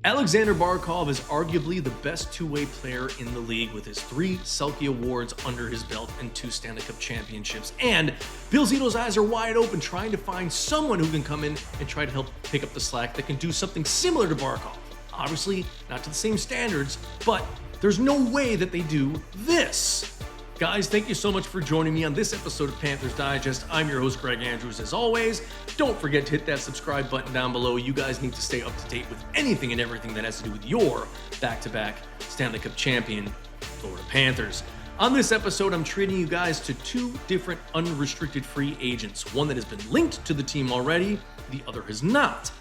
Aleksander Barkov is arguably the best two-way player in the league with his 3 Selke Awards under his belt and 2 Stanley Cup championships. And Bill Zito's eyes are wide open trying to find someone who can come in and try to help pick up the slack that can do something similar to Barkov. Obviously, not to the same standards, but there's no way that they do this. Guys, thank you so much for joining me on this episode of Panthers Digest. I'm your host, Greg Andrews. As always, don't forget to hit that subscribe button down below. You guys need to stay up to date with anything and everything that has to do with your back-to-back Stanley Cup champion, Florida Panthers. On this episode, I'm treating you guys to 2 different unrestricted free agents. One that has been linked to the team already, the other has not.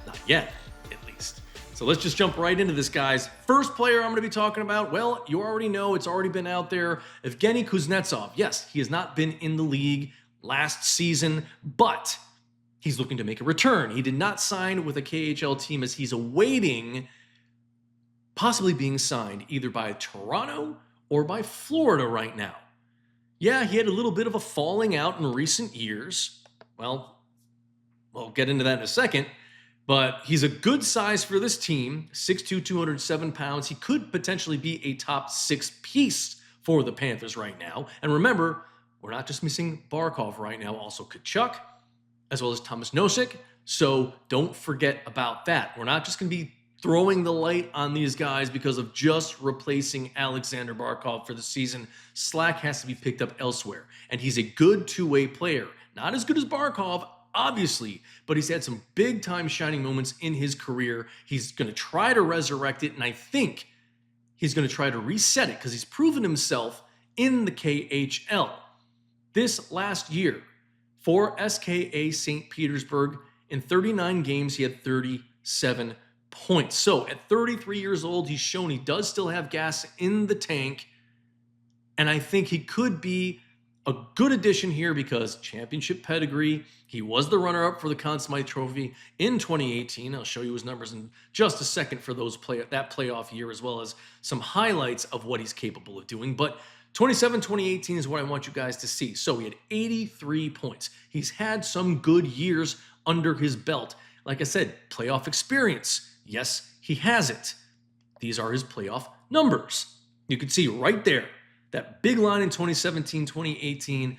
Not yet. So let's just jump right into this, guys. First player I'm going to be talking about, well, you already know, it's already been out there. Evgeny Kuznetsov. Yes, he has not been in the league last season, but he's looking to make a return. He did not sign with a KHL team as he's awaiting possibly being signed either by Toronto or by Florida right now. Yeah, he had a little bit of a falling out in recent years. Well, we'll get into that in a second. But he's a good size for this team, 6'2", 207 pounds. He could potentially be a top 6 piece for the Panthers right now. And remember, we're not just missing Barkov right now, also Tkachuk, as well as Thomas Nosek. So don't forget about that. We're not just going to be throwing the light on these guys because of just replacing Aleksander Barkov for the season. Slack has to be picked up elsewhere. And he's a good two-way player. Not as good as Barkov, obviously, but he's had some big time shining moments in his career. He's going to try to resurrect it, and I think he's going to try to reset it because he's proven himself in the KHL. This last year for SKA St. Petersburg, in 39 games, he had 37 points. So at 33 years old, he's shown he does still have gas in the tank, and I think he could be a good addition here because championship pedigree. He was the runner-up for the Conn Smythe Trophy in 2018. I'll show you his numbers in just a second for that playoff year, as well as some highlights of what he's capable of doing. But 2018 is what I want you guys to see. So he had 83 points. He's had some good years under his belt. Like I said, playoff experience. Yes, he has it. These are his playoff numbers. You can see right there. That big line in 2017, 2018,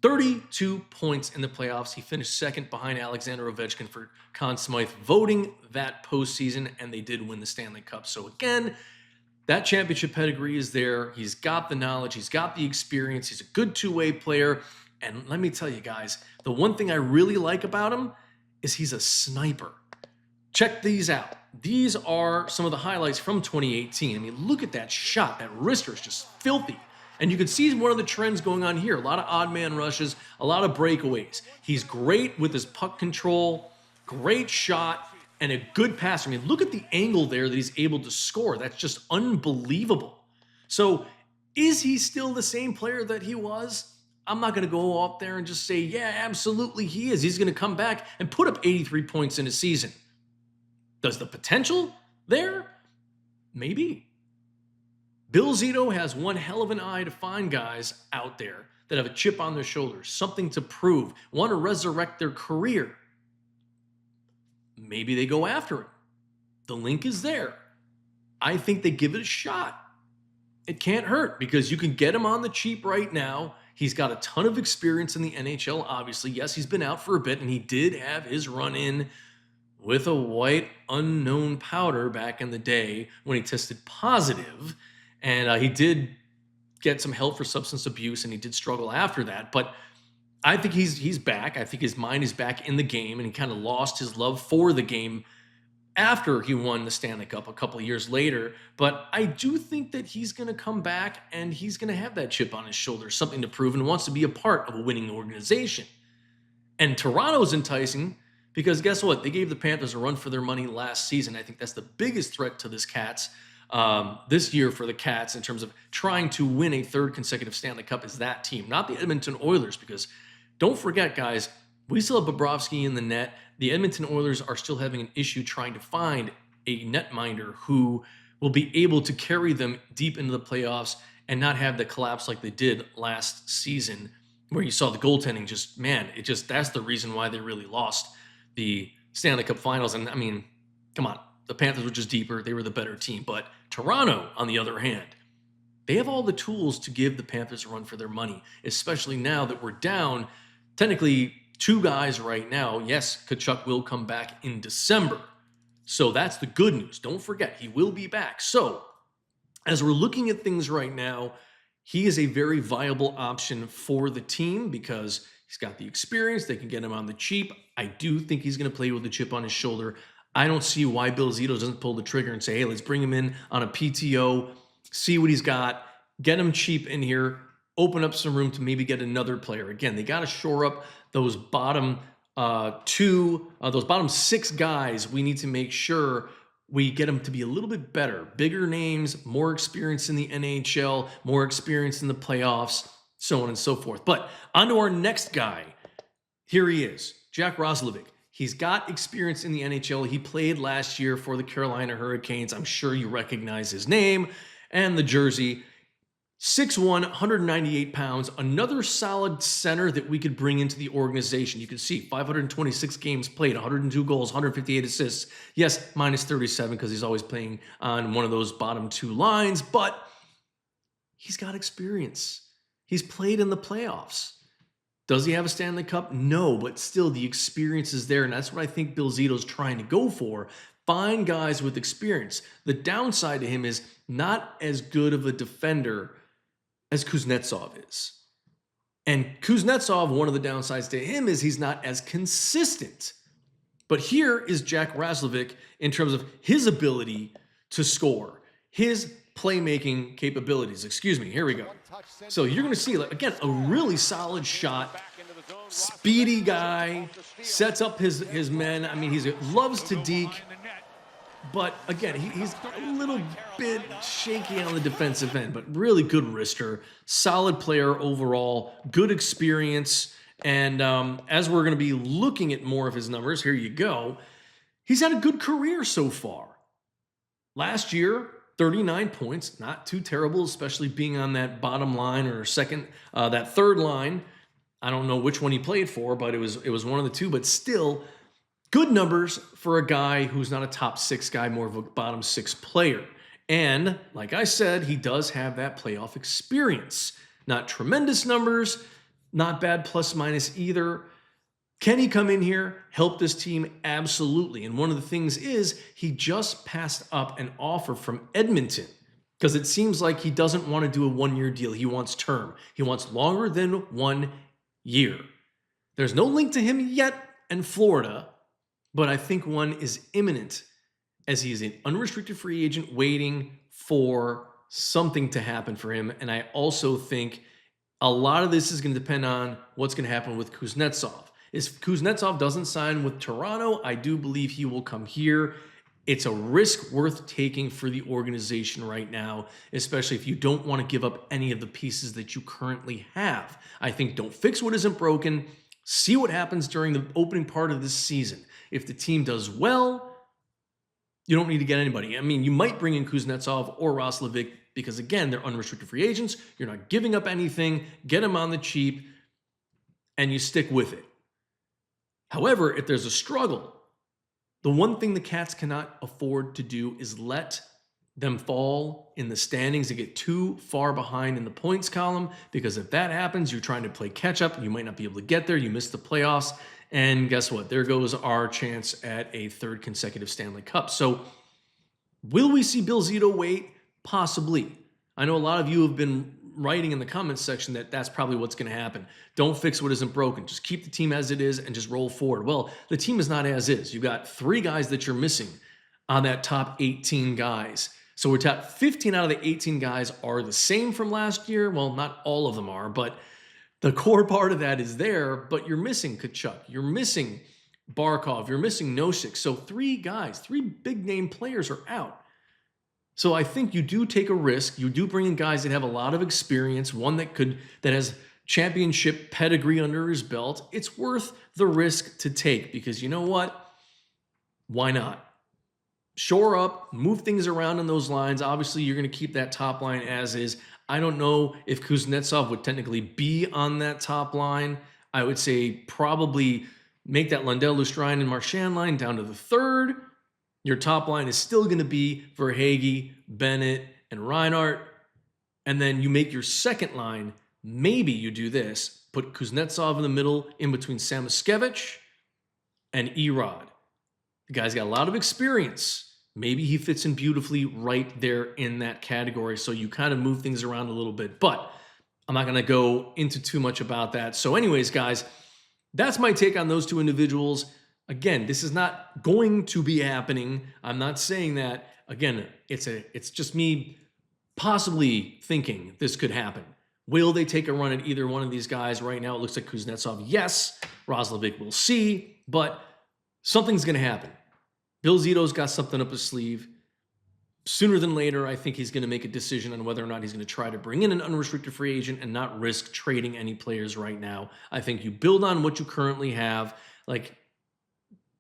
32 points in the playoffs. He finished second behind Alexander Ovechkin for Conn Smythe voting that postseason, and they did win the Stanley Cup. So again, that championship pedigree is there. He's got the knowledge. He's got the experience. He's a good two-way player. And let me tell you guys, the one thing I really like about him is he's a sniper. Check these out. These are some of the highlights from 2018. I mean, look at that shot. That wrister is just filthy. And you can see one of the trends going on here. A lot of odd man rushes, a lot of breakaways. He's great with his puck control, great shot, and a good passer. I mean, look at the angle there that he's able to score. That's just unbelievable. So is he still the same player that he was? I'm not going to go out there and just say, yeah, absolutely he is. He's going to come back and put up 83 points in a season. Does the potential there? Maybe. Bill Zito has one hell of an eye to find guys out there that have a chip on their shoulders, something to prove, want to resurrect their career. Maybe they go after him. The link is there. I think they give it a shot. It can't hurt because you can get him on the cheap right now. He's got a ton of experience in the NHL, obviously. Yes, he's been out for a bit, and he did have his run-in with a white unknown powder back in the day when he tested positive. And he did get some help for substance abuse, and he did struggle after that. But I think he's back. I think his mind is back in the game, and he kind of lost his love for the game after he won the Stanley Cup a couple of years later. But I do think that he's going to come back, and he's going to have that chip on his shoulder, something to prove, and wants to be a part of a winning organization. And Toronto's enticing because guess what? They gave the Panthers a run for their money last season. I think that's the biggest threat to this Cats this year for the Cats in terms of trying to win a 3rd consecutive Stanley Cup is that team, not the Edmonton Oilers, because don't forget, guys, we still have Bobrovsky in the net. The Edmonton Oilers are still having an issue trying to find a netminder who will be able to carry them deep into the playoffs and not have the collapse like they did last season, where you saw the goaltending that's the reason why they really lost the Stanley Cup Finals. And I mean, come on, the Panthers were just deeper. They were the better team. But Toronto, on the other hand, they have all the tools to give the Panthers a run for their money, especially now that we're down technically 2 guys right now. Yes, Tkachuk will come back in December. So that's the good news. Don't forget, he will be back. So as we're looking at things right now, he is a very viable option for the team because he's got the experience. They can get him on the cheap. I do think he's going to play with a chip on his shoulder. I don't see why Bill Zito doesn't pull the trigger and say, hey, let's bring him in on a PTO, see what he's got, get him cheap in here, open up some room to maybe get another player. Again, they got to shore up those bottom those bottom 6 guys. We need to make sure we get them to be a little bit better, bigger names, more experience in the NHL, more experience in the playoffs, so on and so forth. But on to our next guy. Here he is, Jack Roslovic. He's got experience in the NHL. He played last year for the Carolina Hurricanes. I'm sure you recognize his name and the jersey. 6'1", 198 pounds, another solid center that we could bring into the organization. You can see 526 games played, 102 goals, 158 assists. Yes, minus 37 because he's always playing on one of those bottom 2 lines, but he's got experience. He's played in the playoffs. Does he have a Stanley Cup? No, but still the experience is there, and that's what I think Bill Zito's trying to go for. Find guys with experience. The downside to him is not as good of a defender as Kuznetsov is. And Kuznetsov, one of the downsides to him is he's not as consistent. But here is Jack Roslovic in terms of his ability to score, his playmaking capabilities. Excuse me, here we go. So you're going to see, again, a really solid shot, speedy guy, sets up his men. I mean, he loves to deke. But again, he's a little bit shaky on the defensive end, but really good wrister, solid player overall, good experience. And as we're going to be looking at more of his numbers, here you go. He's had a good career so far. Last year, 39 points, not too terrible, especially being on that bottom line or that third line. I don't know which one he played for, but it was one of the 2, but still good numbers for a guy who's not a top 6 guy, more of a bottom 6 player. And like I said, he does have that playoff experience. Not tremendous numbers, not bad plus minus either. Can he come in here, help this team? Absolutely. And one of the things is he just passed up an offer from Edmonton because it seems like he doesn't want to do a 1-year deal. He wants term. He wants longer than 1 year. There's no link to him yet in Florida, but I think one is imminent as he is an unrestricted free agent waiting for something to happen for him. And I also think a lot of this is going to depend on what's going to happen with Kuznetsov. If Kuznetsov doesn't sign with Toronto, I do believe he will come here. It's a risk worth taking for the organization right now, especially if you don't want to give up any of the pieces that you currently have. I think don't fix what isn't broken. See what happens during the opening part of this season. If the team does well, you don't need to get anybody. I mean, you might bring in Kuznetsov or Roslovic because, again, they're unrestricted free agents. You're not giving up anything. Get them on the cheap, and you stick with it. However, if there's a struggle, the one thing the Cats cannot afford to do is let them fall in the standings and get too far behind in the points column, because if that happens, you're trying to play catch up. You might not be able to get there. You miss the playoffs. And guess what? There goes our chance at a 3rd consecutive Stanley Cup. So will we see Bill Zito wait? Possibly. I know a lot of you have been writing in the comments section that that's probably what's going to happen. Don't fix what isn't broken. Just keep the team as it is and just roll forward. Well, the team is not as is. You've got 3 guys that you're missing on that top 18 guys. So we're top 15 out of the 18 guys are the same from last year. Well, not all of them are, but the core part of that is there, but you're missing Tkachuk. You're missing Barkov. You're missing Nosek. So 3 guys, 3 big name players are out. So I think you do take a risk. You do bring in guys that have a lot of experience, one that has championship pedigree under his belt. It's worth the risk to take because you know what? Why not? Shore up, move things around in those lines. Obviously, you're going to keep that top line as is. I don't know if Kuznetsov would technically be on that top line. I would say probably make that Lundell, Lustrine, and Marchand line down to the 3rd. Your top line is still going to be Verhaeghe, Bennett, and Reinhart. And then you make your second line. Maybe you do this. Put Kuznetsov in the middle in between Samoskevich and Erod. The guy's got a lot of experience. Maybe he fits in beautifully right there in that category. So you kind of move things around a little bit. But I'm not going to go into too much about that. So anyways, guys, that's my take on those two individuals. Again, this is not going to be happening. I'm not saying that. Again, it's just me possibly thinking this could happen. Will they take a run at either one of these guys? Right now, it looks like Kuznetsov, yes. Roslovic, we'll see. But something's going to happen. Bill Zito's got something up his sleeve. Sooner than later, I think he's going to make a decision on whether or not he's going to try to bring in an unrestricted free agent and not risk trading any players right now. I think you build on what you currently have. Like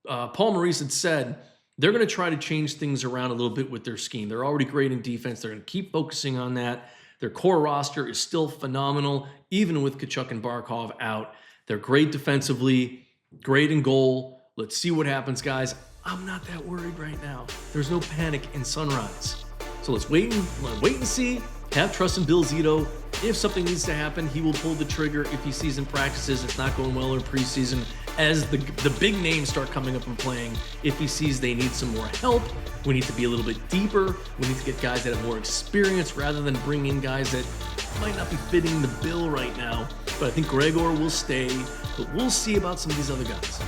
Paul Maurice had said, they're going to try to change things around a little bit with their scheme. They're already great in defense. They're going to keep focusing on that. Their core roster is still phenomenal, even with Tkachuk and Barkov out. They're great defensively, great in goal. Let's see what happens, guys. I'm not that worried right now. There's no panic in Sunrise. So let's wait and see. Have trust in Bill Zito. If something needs to happen, he will pull the trigger. If he sees in practices it's not going well or preseason, as the big names start coming up and playing, if he sees they need some more help, we need to be a little bit deeper. We need to get guys that have more experience rather than bring in guys that might not be fitting the bill right now. But I think Gregor will stay. But we'll see about some of these other guys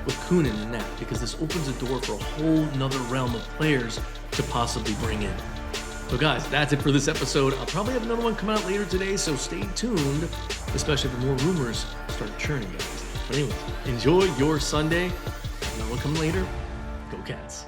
with Kunin and that, because this opens a door for a whole nother realm of players to possibly bring in. So guys, that's it for this episode. I'll probably have another one come out later today, so stay tuned, especially if more rumors start churning, guys. But anyway, enjoy your Sunday. Another one coming later. Go Cats.